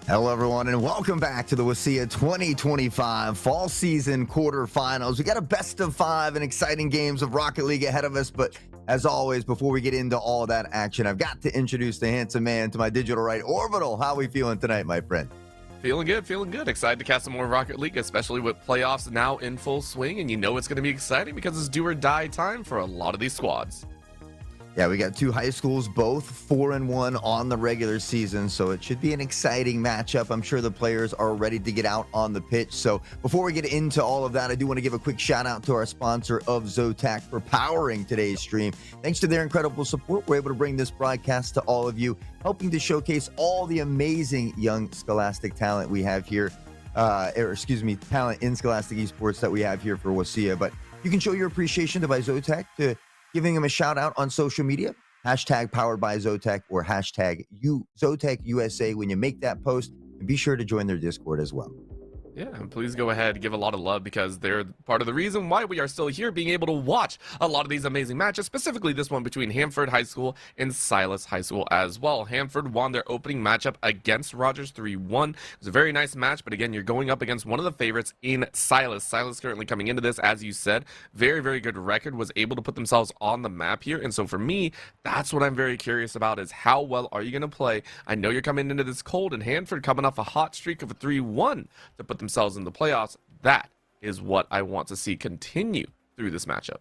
Hello, everyone, and welcome back to the WSSEA 2025 Fall Season Quarterfinals. We got a best of 5 and exciting games of Rocket League ahead of us, but as always, before we get into all that action, I've got to introduce the handsome man to my digital right, Orbital. How are we feeling tonight, my friend? Feeling good, feeling good. Excited to cast some more Rocket League, especially with playoffs now in full swing, and you know it's going to be exciting because it's do or die time for a lot of these squads. Yeah, we got two high schools, both 4-1 on the regular season, so it should be an exciting matchup. I'm sure the players are ready to get out on the pitch. So before we get into all of that, I do want to give a quick shout out to our sponsor of Zotac for powering today's stream. Thanks to their incredible support, we're able to bring this broadcast to all of you, helping to showcase all the amazing young Scholastic talent we have here, talent in Scholastic Esports that we have here for WSSEA. But you can show your appreciation to by Zotac to giving them a shout out on social media, hashtag powered by Zotac or hashtag Zotac USA when you make that post, and be sure to join their Discord as well. Yeah, and please go ahead and give a lot of love because they're part of the reason why we are still here, being able to watch a lot of these amazing matches, specifically this one between Hanford High School and Silas High School as well. Hanford won their opening matchup against Rogers 3-1. It was a very nice match, but again, you're going up against one of the favorites in Silas. Silas currently coming into this, as you said, very, very good record, was able to put themselves on the map here. And so for me, that's what I'm very curious about is how well are you going to play? I know you're coming into this cold, and Hanford coming off a hot streak of a 3-1 to put themselves in the playoffs. That is what I want to see continue through this matchup.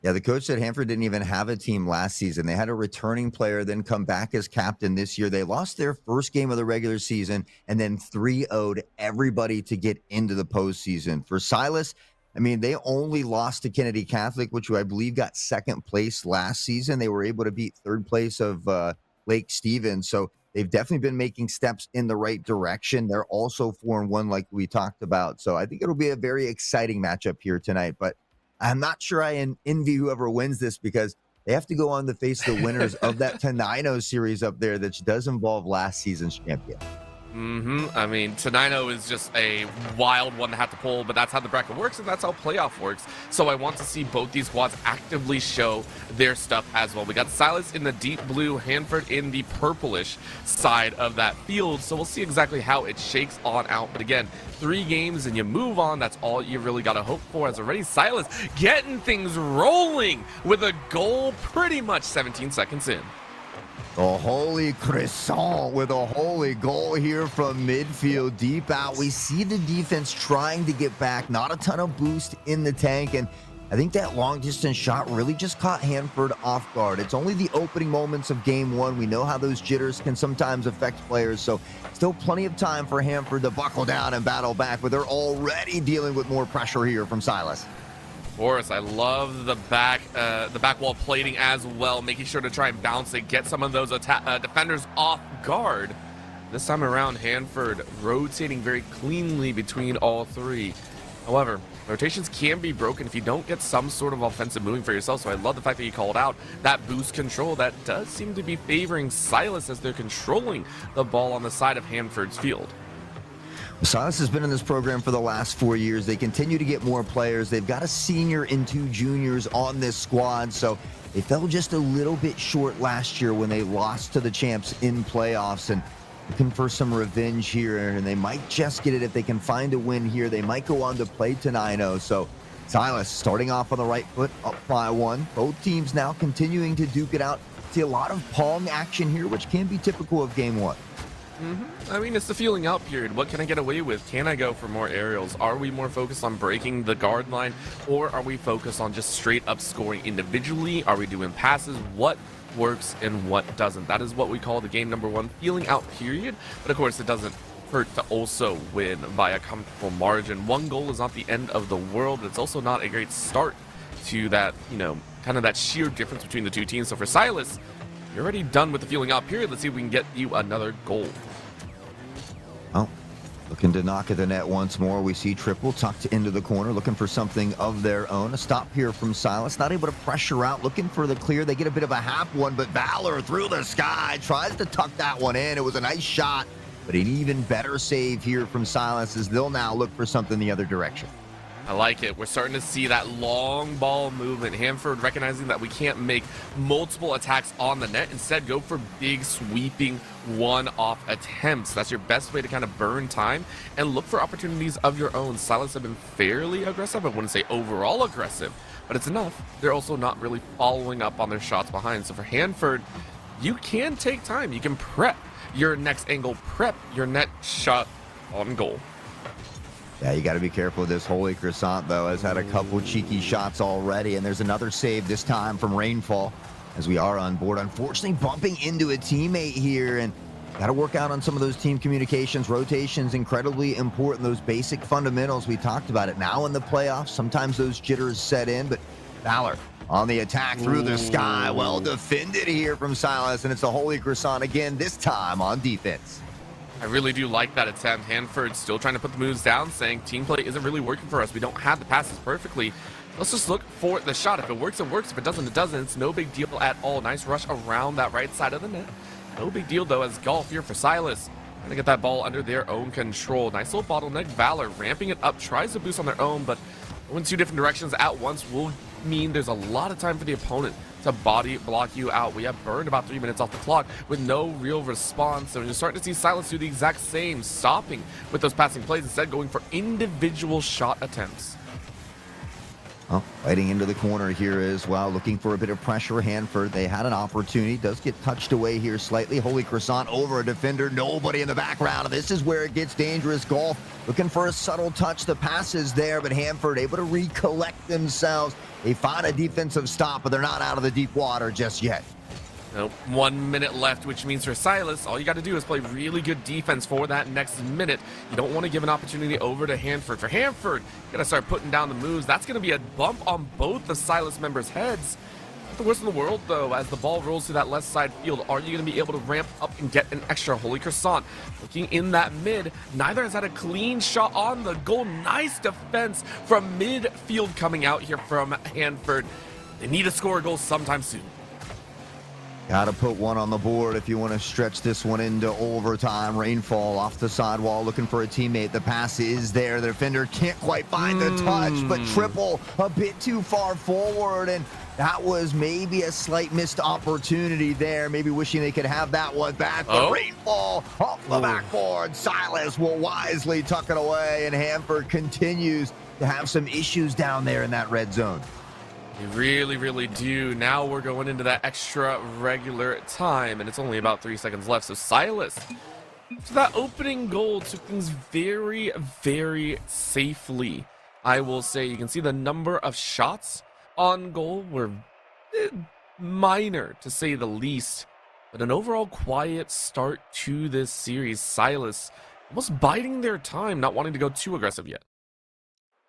Yeah, the coach said Hanford didn't even have a team last season. They had a returning player, then come back as captain this year. They lost their first game of the regular season and then 3-0'd everybody to get into the postseason. For Silas, I mean, they only lost to Kennedy Catholic, which I believe got second place last season. They were able to beat third place of Lake Stevens. So they've definitely been making steps in the right direction. They're also 4-1 like we talked about. So I think it'll be a very exciting matchup here tonight. But I'm not sure I envy whoever wins this because they have to go on to face the winners of that Tenino series up there that does involve last season's champion. I mean, Tenino is just a wild one to have to pull, but that's how the bracket works, and that's how playoff works. So I want to see both these squads actively show their stuff as well. We got Silas in the deep blue, Hanford in the purplish side of that field. So we'll see exactly how it shakes on out. But again, 3 games and you move on. That's all you really got to hope for. As already Silas getting things rolling with a goal pretty much 17 seconds in. The Holy Croissant with a holy goal here from midfield, deep out. We see the defense trying to get back. Not a ton of boost in the tank, and I think that long distance shot really just caught Hanford off guard. It's only the opening moments of game 1. We know how those jitters can sometimes affect players, so still plenty of time for Hanford to buckle down and battle back, but they're already dealing with more pressure here from Silas. Of course, I love the back wall plating as well, making sure to try and bounce it, get some of those defenders off guard. This time around, Hanford rotating very cleanly between all 3. However, rotations can be broken if you don't get some sort of offensive moving for yourself, so I love the fact that you called out that boost control. That does seem to be favoring Silas as they're controlling the ball on the side of Hanford's field. Silas has been in this program for the last 4 years. They continue to get more players. They've got a senior and 2 juniors on this squad, so they fell just a little bit short last year when they lost to the champs in playoffs, and looking for some revenge here, and they might just get it if they can find a win here. They might go on to play Tenino. So Silas starting off on the right foot, up by 1. Both teams now continuing to duke it out. See a lot of pong action here, which can be typical of game 1. I mean, it's the feeling out period. What can I get away with? Can I go for more aerials? Are we more focused on breaking the guard line, or are we focused on just straight up scoring individually? Are we doing passes? What works and what doesn't? That is what we call the game number 1 feeling out period. But of course, it doesn't hurt to also win by a comfortable margin. 1 goal is not the end of the world. It's also not a great start to that, kind of that sheer difference between the 2 teams. So for Silas, you're already done with the feeling out period. Let's see if we can get you another goal. Oh, looking to knock at the net once more. We see Triple tucked into the corner, looking for something of their own. A stop here from Silas, not able to pressure out, looking for the clear. They get a bit of a half one, but Valor through the sky tries to tuck that one in. It was a nice shot, but an even better save here from Silas as they'll now look for something the other direction. I like it. We're starting to see that long ball movement. Hanford recognizing that we can't make multiple attacks on the net. Instead, go for big, sweeping, one-off attempts. That's your best way to kind of burn time and look for opportunities of your own. Silas have been fairly aggressive. I wouldn't say overall aggressive, but it's enough. They're also not really following up on their shots behind. So for Hanford, you can take time. You can prep your next angle, prep your net shot on goal. Yeah, you got to be careful with this Holy Croissant, though. Has had a couple cheeky shots already, and there's another save this time from Rainfall as we are on board. Unfortunately, bumping into a teammate here, and got to work out on some of those team communications. Rotations incredibly important. Those basic fundamentals, we talked about it. Now in the playoffs, sometimes those jitters set in, but Valor on the attack through the sky. Well defended here from Silas, and it's a Holy Croissant again, this time on defense. I really do like that attempt. Hanford still trying to put the moves down, saying team play isn't really working for us. We don't have the passes perfectly. Let's just look for the shot. If it works, it works. If it doesn't, it doesn't. It's no big deal at all. Nice rush around that right side of the net. No big deal, though, as golf here for Silas. Trying to get that ball under their own control. Nice little bottleneck. Valor ramping it up, tries to boost on their own, but going 2 different directions at once will mean there's a lot of time for the opponent to body block you out. We have burned about 3 minutes off the clock with no real response. So you're starting to see Silas do the exact same, stopping with those passing plays, instead going for individual shot attempts. Oh, fighting into the corner here as well, looking for a bit of pressure. Hanford, they had an opportunity, does get touched away here slightly. Holy Croissant over a defender, nobody in the background. This is where it gets dangerous. Golf looking for a subtle touch. The pass is there, but Hanford able to recollect themselves. They find a defensive stop, but they're not out of the deep water just yet. Nope. 1 minute left, which means for Silas, all you got to do is play really good defense for that next minute. You don't want to give an opportunity over to Hanford. For Hanford, you got to start putting down the moves. That's going to be a bump on both the Silas members' heads. Not the worst in the world, though, as the ball rolls to that left side field. Are you going to be able to ramp up and get an extra? Holy Croissant looking in that mid. Neither has had a clean shot on the goal. Nice defense from midfield coming out here from Hanford. They need to score a goal sometime soon. Got to put one on the board if you want to stretch this one into overtime. Rainfall off the sidewall, looking for a teammate. The pass is there. The defender can't quite find the touch, but Triple a bit too far forward, and that was maybe a slight missed opportunity there. Maybe wishing they could have that one back, but Rainfall off the backboard. Silas will wisely tuck it away, and Hanford continues to have some issues down there in that red zone. You really, really do. Now we're going into that extra regular time, and it's only about 3 seconds left. So Silas, so that opening goal took things very, very safely. I will say you can see the number of shots on goal were minor, to say the least. But an overall quiet start to this series. Silas almost biding their time, not wanting to go too aggressive yet.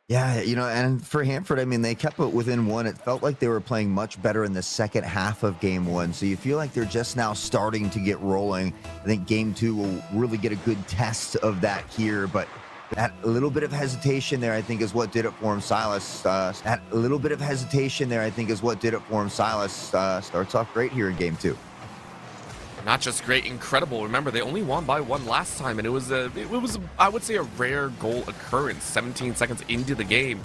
Yeah, and for Hanford, I mean, they kept it within one. It felt like they were playing much better in the second half of game one. So you feel like they're just now starting to get rolling. I think game two will really get a good test of that here. But that little bit of hesitation there, I think, is what did it for him. Silas, starts off great here in game two. Not just great, incredible. Remember, they only won by one last time, and it was I would say a rare goal occurrence 17 seconds into the game.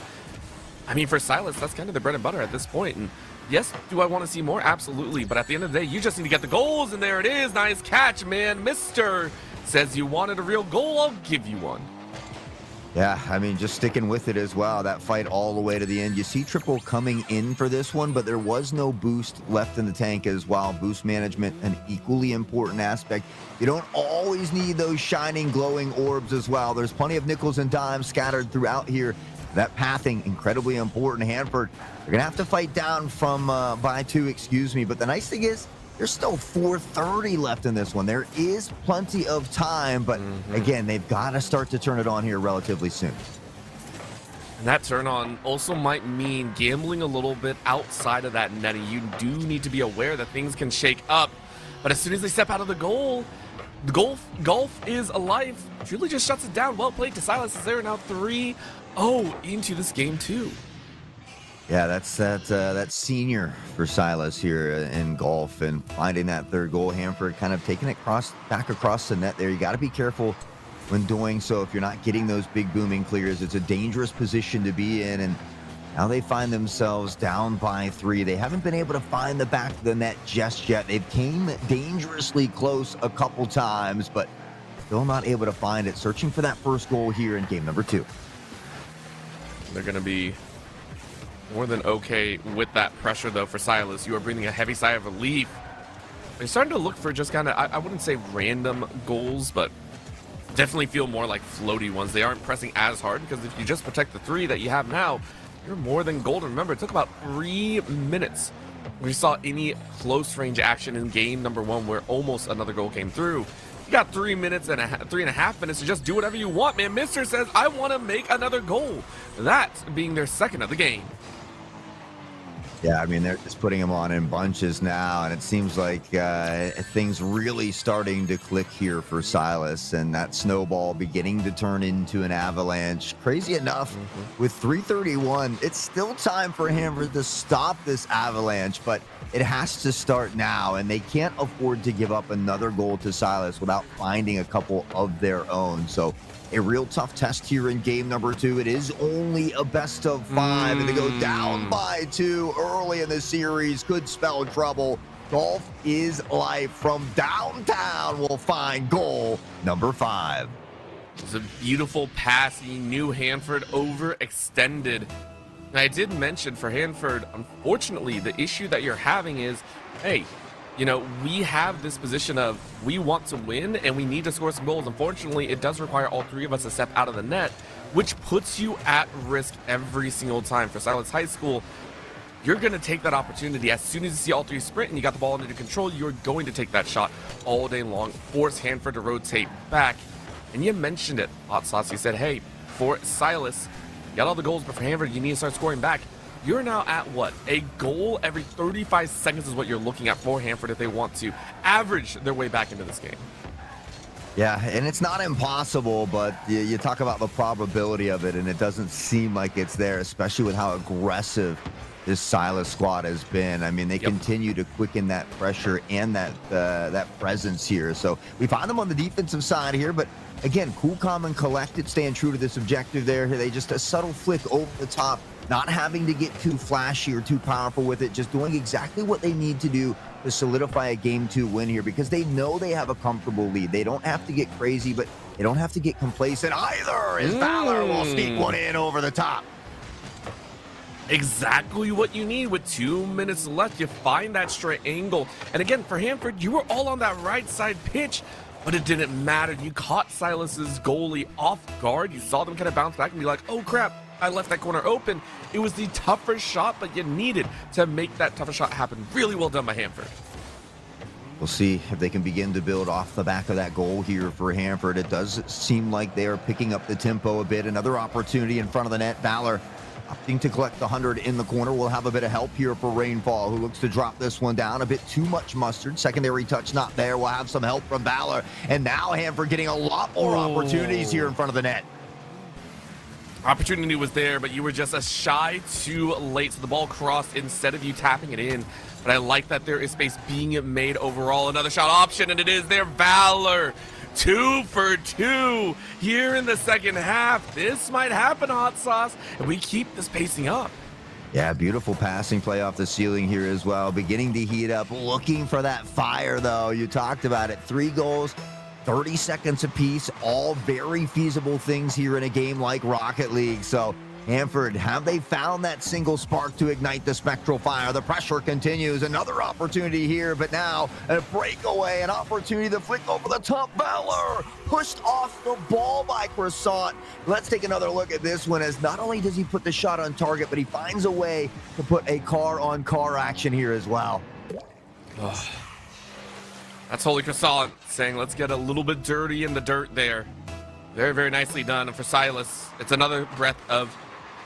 I mean, for Silas, that's kind of the bread and butter at this point. And yes, do I want to see more? Absolutely. But at the end of the day, you just need to get the goals, and there it is. Nice catch, man. Mister says you wanted a real goal, I'll give you one. Yeah, I mean, just sticking with it as well. That fight all the way to the end. You see Triple coming in for this one, but there was no boost left in the tank as well. Boost management, an equally important aspect. You don't always need those shining, glowing orbs as well. There's plenty of nickels and dimes scattered throughout here. That pathing, incredibly important. Hanford, they're going to have to fight down from by two, but the nice thing is, there's still 4:30 left in this one. There is plenty of time, but again, they've got to start to turn it on here relatively soon. And that turn on also might mean gambling a little bit outside of that netting. You do need to be aware that things can shake up. But as soon as they step out of the goal, the golf is alive. Truly just shuts it down. Well played to Silas as they're now 3-0 into this game too. Yeah, that's senior for Silas here in golf, and finding that third goal. Hanford kind of taking it back across the net there. You got to be careful when doing so. If you're not getting those big booming clears, it's a dangerous position to be in, and now they find themselves down by 3. They haven't been able to find the back of the net just yet. They've came dangerously close a couple times, but still not able to find it. Searching for that first goal here in game number 2. They're going to be more than okay with that pressure, though. For Silas, you are breathing a heavy sigh of relief. They're starting to look for just kind of, I wouldn't say random goals, but definitely feel more like floaty ones. They aren't pressing as hard, because if you just protect the 3 that you have now, you're more than golden. Remember, it took about 3 minutes where you saw any close range action in game number 1 where almost another goal came through. You got 3 minutes and 3.5 minutes to just do whatever you want, man. Mister says, I want to make another goal. That being their second of the game. Yeah, I mean, they're just putting them on in bunches now, and it seems like things really starting to click here for Silas, and that snowball beginning to turn into an avalanche. Crazy enough, with 3:31, it's still time for Hanford to stop this avalanche, but it has to start now, and they can't afford to give up another goal to Silas without finding a couple of their own. So a real tough test here in game number 2. It is only a best of 5, and they go down by 2 early in the series. Could spell trouble. Golf is life. From downtown, we'll find goal number 5. It's a beautiful pass. He knew Hanford overextended. I did mention for Hanford, unfortunately, the issue that you're having is, hey, you know, we have this position of we want to win and we need to score some goals. Unfortunately, it does require all three of us to step out of the net, which puts you at risk every single time. For Silas High School, you're going to take that opportunity. As soon as you see all three sprint and you got the ball under control, you're going to take that shot all day long, force Hanford to rotate back. And you mentioned it, Hot Sauce. You said, hey, for Silas, you got all the goals, but for Hanford, you need to start scoring back. You're now at what? A goal every 35 seconds is what you're looking at for Hanford if they want to average their way back into this game. Yeah, and it's not impossible, but you talk about the probability of it, and it doesn't seem like it's there, especially with how aggressive this Silas squad has been. I mean, they continue to quicken that pressure and that presence here. So we find them on the defensive side here, but again, cool, calm, and collected, staying true to this objective there. They just a subtle flick over the top, not having to get too flashy or too powerful with it, just doing exactly what they need to do to solidify a Game 2 win here, because they know they have a comfortable lead. They don't have to get crazy, but they don't have to get complacent either, as Valor will sneak one in over the top. Exactly what you need. With 2 minutes left, you find that straight angle. And again, for Hanford, you were all on that right side pitch, but it didn't matter. You caught Silas's goalie off guard. You saw them kind of bounce back and be like, oh crap, I left that corner open. It was the tougher shot, but you needed to make that tougher shot happen. Really well done by Hanford. We'll see if they can begin to build off the back of that goal here for Hanford. It does seem like they are picking up the tempo a bit. Another opportunity in front of the net. Valor opting to collect the 100 in the corner. We'll have a bit of help here for Rainfall, who looks to drop this one down. A bit too much mustard. Secondary touch not there. We'll have some help from Valor. And now Hanford getting a lot more opportunities here in front of the net. Opportunity was there, but you were just a shy too late. So the ball crossed instead of you tapping it in. But I like that there is space being made overall. Another shot option, and it is there. Valor 2 for 2 here in the second half. This might happen, Hot Sauce, and we keep this pacing up. Yeah, beautiful passing play off the ceiling here as well. Beginning to heat up, looking for that fire, though. You talked about it. 3 goals, 30 seconds apiece, all very feasible things here in a game like Rocket League. So Hanford, have they found that single spark to ignite the spectral fire? The pressure continues. Another opportunity here, but now a breakaway, an opportunity to flick over the top. Valor pushed off the ball by Croissant. Let's take another look at this one, as not only does he put the shot on target, but he finds a way to put a car-on-car action here as well. Oh, that's Holy Croissant saying, let's get a little bit dirty in the dirt there. Very, very nicely done. And for Silas, it's another breath of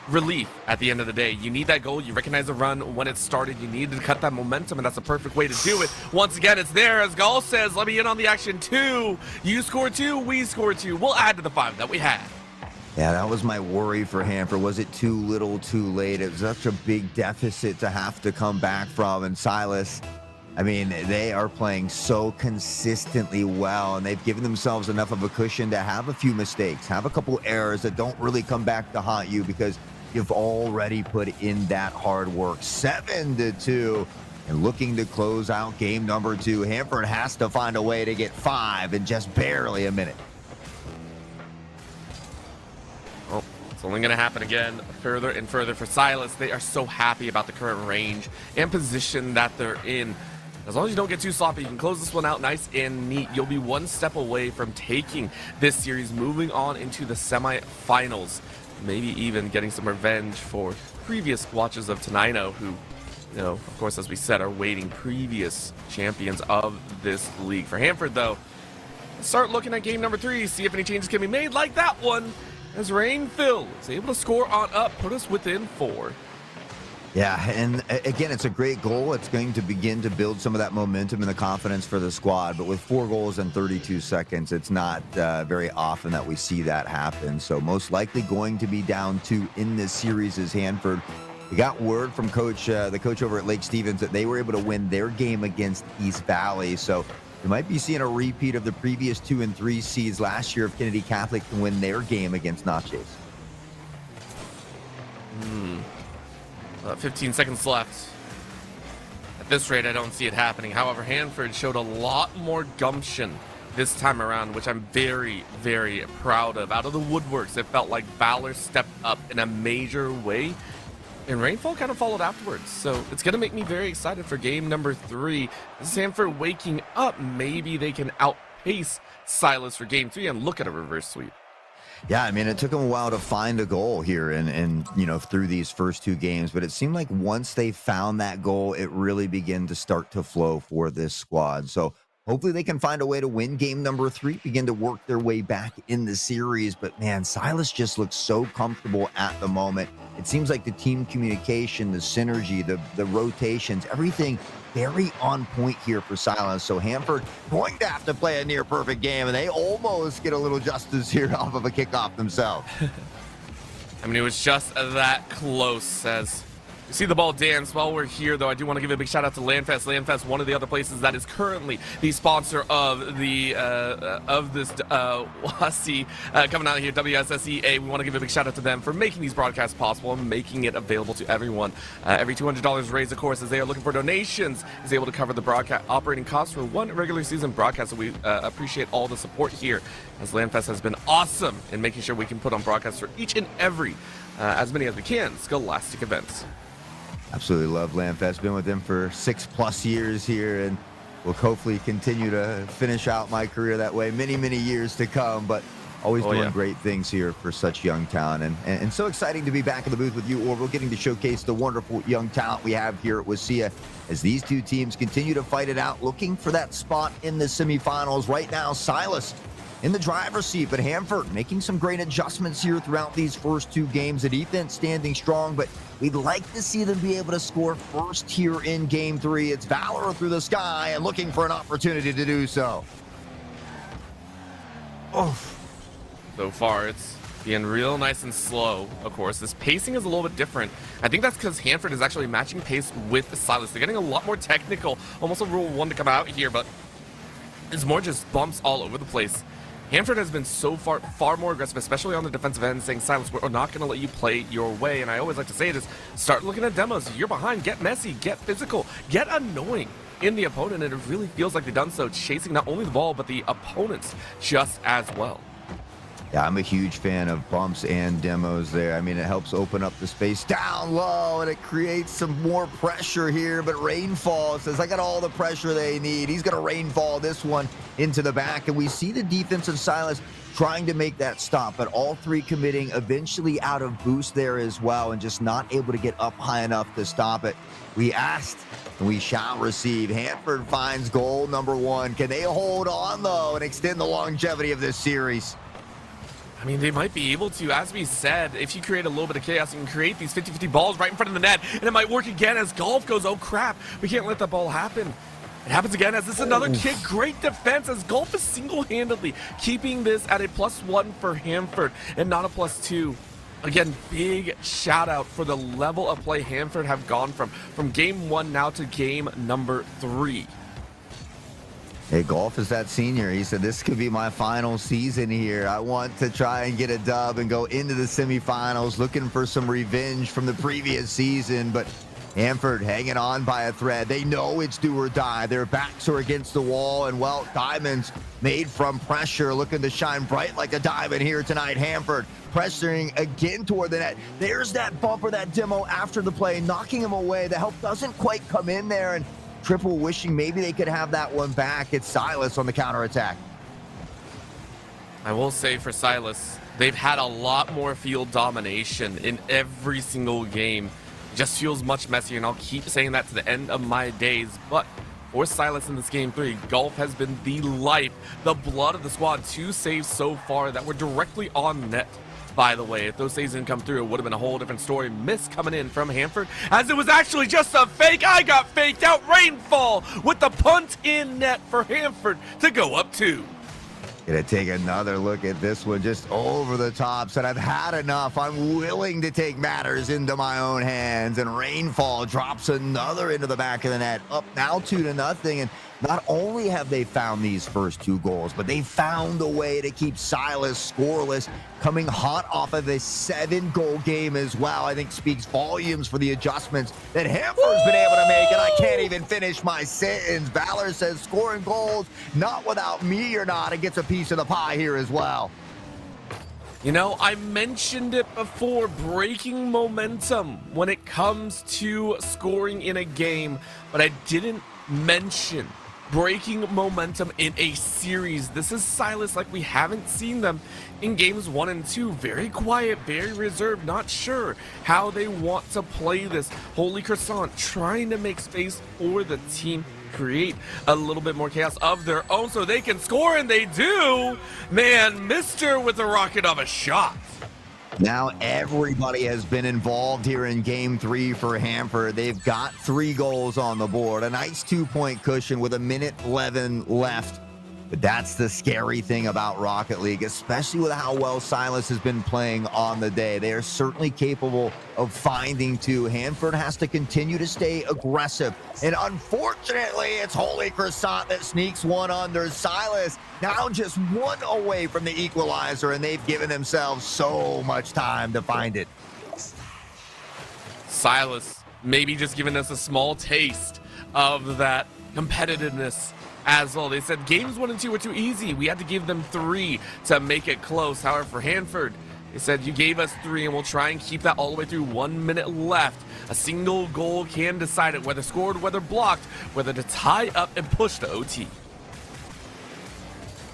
relief at the end of the day. You need that goal. You recognize the run when it started. You needed to cut that momentum, and that's a perfect way to do it. Once again, it's there. As Gall says, let me in on the action too. You score 2, we score 2. We'll add to the 5 that we had. Yeah, that was my worry for Hanford. Was it too little, too late? It was such a big deficit to have to come back from. And Silas, I mean, they are playing so consistently well, and they've given themselves enough of a cushion to have a few mistakes, have a couple errors that don't really come back to haunt you, because you've already put in that hard work. 7-2, and looking to close out game number 2. Hanford has to find a way to get 5 in just barely a minute. Well, it's only going to happen again further and further for Silas. They are so happy about the current range and position that they're in. As long as you don't get too sloppy, you can close this one out nice and neat. You'll be one step away from taking this series, moving on into the semifinals. Maybe even getting some revenge for previous watches of Tenino, who, you know, of course, as we said, are waiting previous champions of this league. For Hanford, though, start looking at game number 3, see if any changes can be made, like that one, as Rainfill is able to score on up, put us within 4. Yeah, and again, it's a great goal. It's going to begin to build some of that momentum and the confidence for the squad. But with 4 goals in 32 seconds, it's not very often that we see that happen. So most likely going to be down 2 in this series is Hanford. We got word from the coach over at Lake Stevens, that they were able to win their game against East Valley. So you might be seeing a repeat of the previous 2 and 3 seeds last year if Kennedy Catholic can win their game against Natchez. 15 seconds left. At this rate, I don't see it happening. However, Hanford showed a lot more gumption this time around, which I'm very, very proud of. Out of the woodworks, it felt like Valor stepped up in a major way. And rainfall kind of followed afterwards, so it's going to make me very excited for game number 3. Sanford waking up. Maybe they can outpace Silas for game 3 and look at a reverse sweep. Yeah, I mean, it took them a while to find a goal here and through these first 2 games, but it seemed like once they found that goal, it really began to start to flow for this squad. So hopefully they can find a way to win game number 3, begin to work their way back in the series. But man, Silas just looks so comfortable at the moment. It seems like the team communication, the synergy, the rotations, everything very on point here for Silas. So Hanford going to have to play a near perfect game, and they almost get a little justice here off of a kickoff themselves. I mean, it was just that close. As you see the ball dance while we're here, though, I do want to give a big shout out to LandFest. LandFest, one of the other places that is currently the sponsor of the of this WSSEA coming out here, WSSEA. We want to give a big shout out to them for making these broadcasts possible and making it available to everyone. Every $200 raised, of course, as they are looking for donations, is able to cover the broadcast operating costs for one regular season broadcast. So we appreciate all the support here, as LandFest has been awesome in making sure we can put on broadcasts for each and every, as many as we can, Scholastic events. Absolutely love LandFest. Been with them for 6+ years here, and will hopefully continue to finish out my career that way many, many years to come. But always doing great things here for such young talent, and so exciting to be back in the booth with you, Orville, getting to showcase the wonderful young talent we have here at WSSEA as these 2 teams continue to fight it out, looking for that spot in the semifinals. Right now, Silas in the driver's seat, but Hanford making some great adjustments here throughout these first 2 games. The defense standing strong, but we'd like to see them be able to score first here in game 3. It's Valor through the sky and looking for an opportunity to do so. Oh. So far, it's being real nice and slow, of course. This pacing is a little bit different. I think that's because Hanford is actually matching pace with Silas. They're getting a lot more technical, almost a Rule 1 to come out here, but it's more just bumps all over the place. Hanford has been so far more aggressive, especially on the defensive end, saying, Silas, we're not going to let you play your way. And I always like to say this, start looking at demos. You're behind, get messy, get physical, get annoying in the opponent. And it really feels like they've done so, chasing not only the ball, but the opponents just as well. Yeah, I'm a huge fan of bumps and demos there. I mean, it helps open up the space down low, and it creates some more pressure here. But Rainfall says, I got all the pressure they need. He's going to rainfall this one into the back. And we see the defense of Silas trying to make that stop, but all 3 committing eventually out of boost there as well, and just not able to get up high enough to stop it. We asked, and we shall receive. Hanford finds goal number 1. Can they hold on, though, and extend the longevity of this series? I mean, they might be able to. As we said, if you create a little bit of chaos, you can create these 50-50 balls right in front of the net, and it might work again as Golf goes, oh crap, we can't let that ball happen. It happens again as this is another kick. Great defense as Golf is single-handedly keeping this at a +1 for Hanford and not a +2. Again, big shout out for the level of play Hanford have gone from game 1 now to game number 3. Hey, Golf is that senior. He said, this could be my final season here. I want to try and get a dub and go into the semifinals, looking for some revenge from the previous season. But Hanford hanging on by a thread. They know it's do or die. Their backs are against the wall, and, well, diamonds made from pressure, looking to shine bright like a diamond here tonight. Hanford pressuring again toward the net. There's that bumper, that demo after the play, knocking him away. The help doesn't quite come in there, and Triple wishing maybe they could have that one back. It's Silas on the counterattack. I will say for Silas, they've had a lot more field domination in every single game. It just feels much messier, and I'll keep saying that to the end of my days. But for Silas in this game 3, Golf has been the life, the blood of the squad. 2 saves so far that were directly on net. By the way, if those saves didn't come through, it would have been a whole different story. Miss coming in from Hanford, as it was actually just a fake. I got faked out. Rainfall with the punt in net for Hanford to go up 2. Gonna take another look at this one, just over the top. Said, I've had enough. I'm willing to take matters into my own hands. And Rainfall drops another into the back of the net. Up now 2-0. And not only have they found these first 2 goals, but they found a way to keep Silas scoreless, coming hot off of a 7-goal game as well. I think speaks volumes for the adjustments that Hanford's been able to make, and I can't even finish my sentence. Valor says, scoring goals, not without me or not, and gets a piece of the pie here as well. You know, I mentioned it before, breaking momentum when it comes to scoring in a game, but I didn't mention breaking momentum in a series. This is Silas like we haven't seen them in games 1 and 2. Very quiet, very reserved, not sure how they want to play this. Holy Croissant trying to make space for the team, create a little bit more chaos of their own so they can score, and they do. Man, Mr. with a rocket of a shot. Now everybody has been involved here in game 3 for Hanford. They've got 3 goals on the board, a nice 2-point cushion with 1:11 left. But that's the scary thing about Rocket League, especially with how well Silas has been playing on the day. They are certainly capable of finding 2. Hanford has to continue to stay aggressive. And unfortunately, it's Holy Croissant that sneaks one under. Silas now just 1 away from the equalizer, and they've given themselves so much time to find it. Silas maybe just giving us a small taste of that competitiveness as well. They said games 1 and 2 were too easy. We had to give them 3 to make it close. However, for Hanford, they said you gave us 3 and we'll try and keep that all the way through. 1 minute left. A single goal can decide it, whether scored, whether blocked, whether to tie up and push to OT.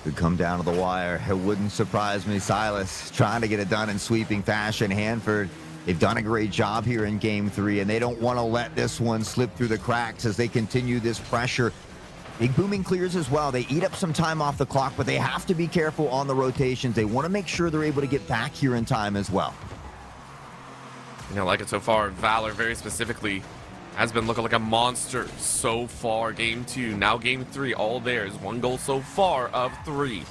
Could come down to the wire. It wouldn't surprise me. Silas trying to get it done in sweeping fashion. Hanford, they've done a great job here in game 3, and they don't want to let this one slip through the cracks as they continue this pressure. Big booming clears as well. They eat up some time off the clock, but they have to be careful on the rotations. They want to make sure they're able to get back here in time as well. You know, like it so far, Valor very specifically has been looking like a monster so far. Game 2, now game 3, all theirs. 1 goal so far of 3.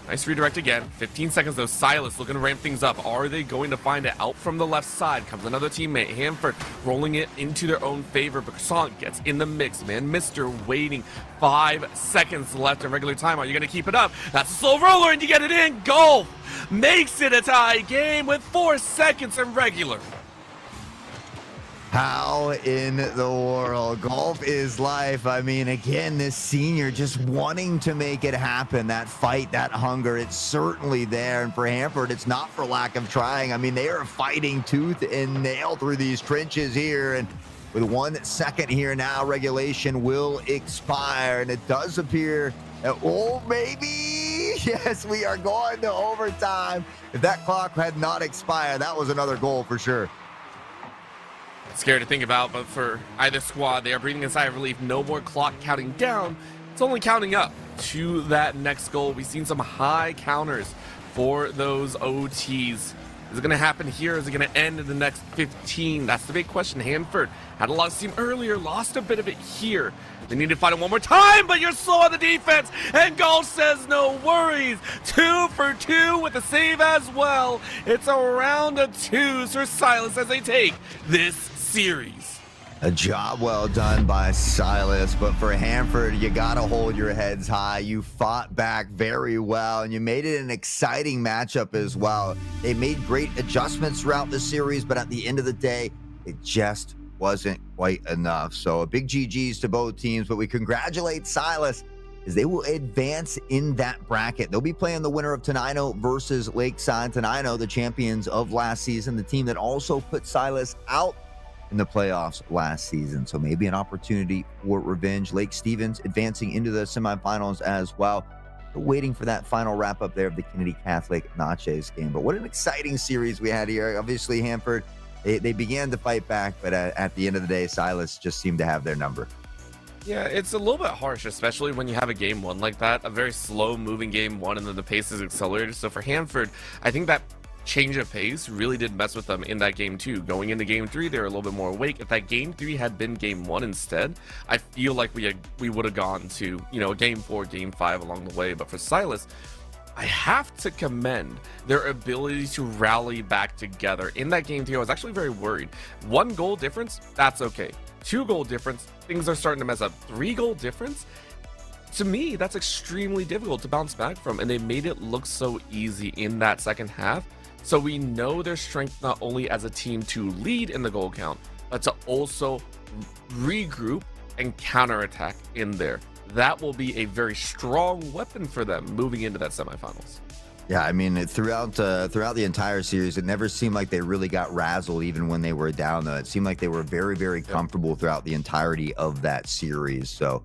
Nice redirect again. 15 seconds though. Silas looking to ramp things up. Are they going to find it? Out from the left side comes another teammate. Hanford rolling it into their own favor. But Croissant gets in the mix, man. Mr. waiting. 5 seconds left in regular time. Are you going to keep it up? That's a slow roller and you get it in. Goal makes it a tie game with 4 seconds in regular. How in the world? Golf is life. I mean, again, this senior just wanting to make it happen. That fight, that hunger, it's certainly there. And for Hanford, it's not for lack of trying. I mean, they are fighting tooth and nail through these trenches here. And with 1 second here now, regulation will expire. And it does appear that, oh, maybe, yes, we are going to overtime. If that clock had not expired, that was another goal for sure. Scary to think about, but for either squad, they are breathing a sigh of relief. No more clock counting down. It's only counting up to that next goal. We've seen some high counters for those OTs. Is it going to happen here? Is it going to end in the next 15? That's the big question. Hanford had a lot of steam earlier, lost a bit of it here. They need to fight it one more time, but you're slow on the defense. And Golf says no worries. 2 for 2 with a save as well. It's a round of 2s for Silas as they take this series. A job well done by Silas, but for Hanford, you gotta hold your heads high. You fought back very well, and you made it an exciting matchup as well. They made great adjustments throughout the series, but at the end of the day, it just wasn't quite enough. So a big GG's to both teams, but we congratulate Silas as they will advance in that bracket. They'll be playing the winner of Tenino versus Lakeside. Tenino, the champions of last season, the team that also put Silas out in the playoffs last season. So maybe an opportunity for revenge. Lake Stevens advancing into the semifinals as well. We're waiting for that final wrap up there of the Kennedy Catholic Natchez game. But what an exciting series we had here. Obviously, Hanford, they began to fight back, but at the end of the day, Silas just seemed to have their number. Yeah, it's a little bit harsh, especially when you have a game 1 like that, a very slow moving game 1, and then the pace is accelerated. So for Hanford, I think that change of pace really did mess with them in that game 2. Going into game 3, they were a little bit more awake. If that game 3 had been game 1 instead, I feel like we would have gone to, you know, game 4, game 5 along the way. But for Silas, I have to commend their ability to rally back together. In that game 3, I was actually very worried. 1 goal difference, that's okay. 2 goal difference, things are starting to mess up. 3 goal difference, to me, that's extremely difficult to bounce back from. And they made it look so easy in that second half. So we know their strength not only as a team to lead in the goal count, but to also regroup and counterattack in there. That will be a very strong weapon for them moving into that semifinals. Yeah, I mean, throughout the entire series, it never seemed like they really got razzled, even when they were down. Though it seemed like they were very, very Yep. comfortable throughout the entirety of that series. So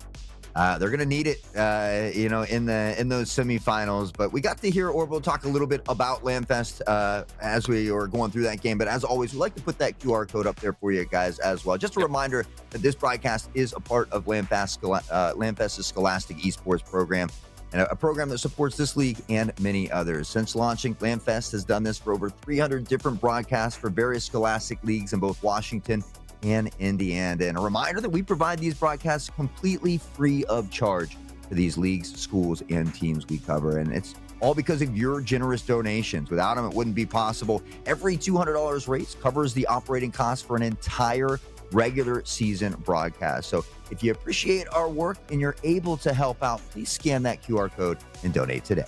they're gonna need it, in those semifinals. But we got to hear Orville talk a little bit about Landfest as we were going through that game. But as always, we like to put that QR code up there for you guys as well. Just a reminder that this broadcast is a part of Landfest's Scholastic Esports program, and a program that supports this league and many others. Since launching, Landfest has done this for over 300 different broadcasts for various Scholastic leagues in both Washington and Indiana. And a reminder that we provide these broadcasts completely free of charge to these leagues, schools, and teams we cover. And it's all because of your generous donations. Without them, it wouldn't be possible. Every $200 raised covers the operating costs for an entire regular season broadcast. So if you appreciate our work and you're able to help out, please scan that QR code and donate today.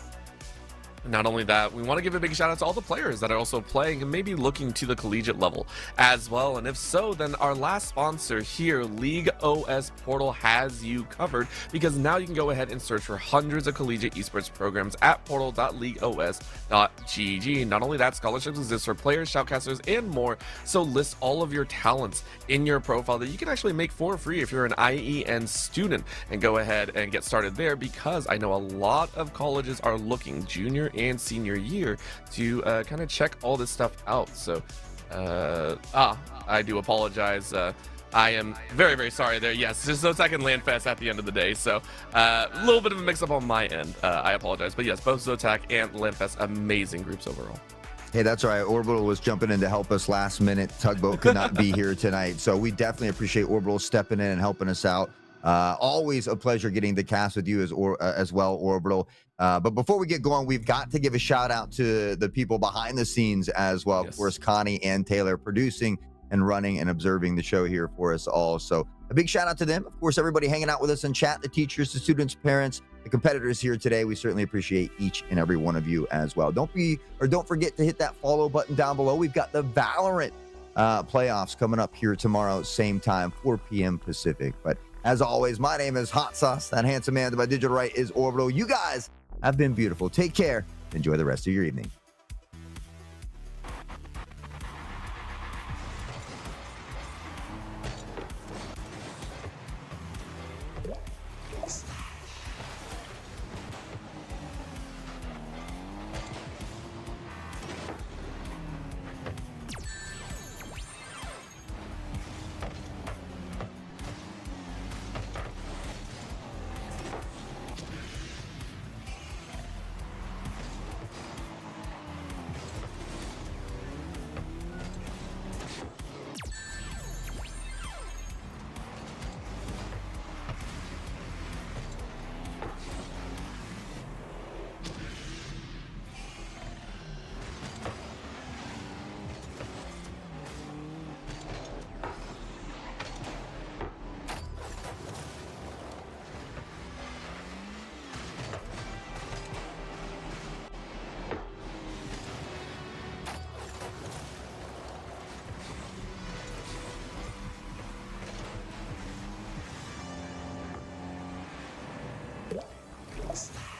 Not only that, we want to give a big shout out to all the players that are also playing and maybe looking to the collegiate level as well. And if so, then our last sponsor here, League OS Portal, has you covered, because now you can go ahead and search for hundreds of collegiate esports programs at portal.leagueos.gg. Not only that, scholarships exist for players, shoutcasters, and more. So list all of your talents in your profile that you can actually make for free if you're an IEN student, and go ahead and get started there, because I know a lot of colleges are looking junior and senior year to kind of check all this stuff out. So I do apologize. I am very, very sorry there. Yes, there's no second Landfest at the end of the day. So a little bit of a mix up on my end. I apologize. But yes, both Zotac and Landfest, amazing groups overall. Hey, that's all right. Orbital was jumping in to help us last minute. Tugboat could not be here tonight. So we definitely appreciate Orbital stepping in and helping us out. Always a pleasure getting the cast with you as well, Orbital. But before we get going, we've got to give a shout out to the people behind the scenes as well. Yes. Of course, Connie and Taylor producing and running and observing the show here for us all. So a big shout out to them. Of course, everybody hanging out with us in chat, the teachers, the students, parents, the competitors here today. We certainly appreciate each and every one of you as well. Don't forget to hit that follow button down below. We've got the Valorant playoffs coming up here tomorrow, same time, 4 p.m. Pacific. But as always, my name is Hot Sauce. That handsome man to my digital right is Orbital. You guys have been beautiful. Take care. Enjoy the rest of your evening. Yes.